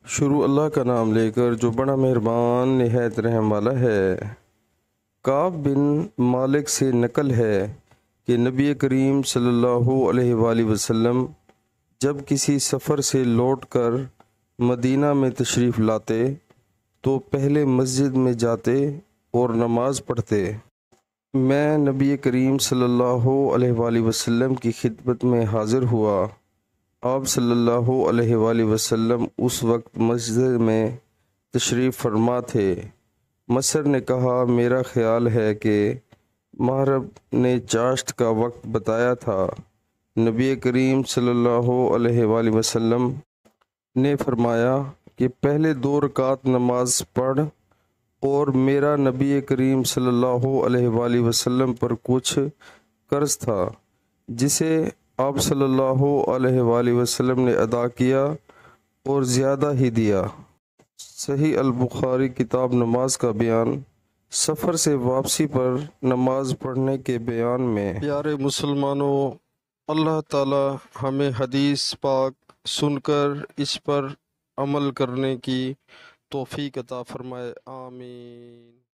شروع اللہ کا نام لے کر جو بڑا مہربان نہایت رحم والا ہے۔ کعب بن مالک سے نقل ہے کہ نبی کریم صلی اللہ علیہ وآلہ وسلم جب کسی سفر سے لوٹ کر مدینہ میں تشریف لاتے تو پہلے مسجد میں جاتے اور نماز پڑھتے۔ میں نبی کریم صلی اللہ علیہ وآلہ وسلم کی خدمت میں حاضر ہوا۔ آپ صلی اللہ علیہ وآلہ وسلم اس وقت مسجد میں تشریف فرما تھے۔ مصر نے کہا، میرا خیال ہے کہ محرم نے چاشت کا وقت بتایا تھا۔ نبی کریم صلی اللہ علیہ وآلہ وسلم نے فرمایا کہ پہلے 2 رکعت نماز پڑھ، اور میرا نبی کریم صلی اللہ علیہ وآلہ وسلم پر کچھ قرض تھا جسے آپ صلی اللہ علیہ وآلہ وسلم نے ادا کیا اور زیادہ ہی دیا۔ صحیح البخاری کتاب نماز کا بیان۔ سفر سے واپسی پر نماز پڑھنے کے بیان میں پیارے مسلمانوں، اللہ تعالی ہمیں حدیث پاک سن کر اس پر عمل کرنے کی توفیق عطا فرمائے، آمین۔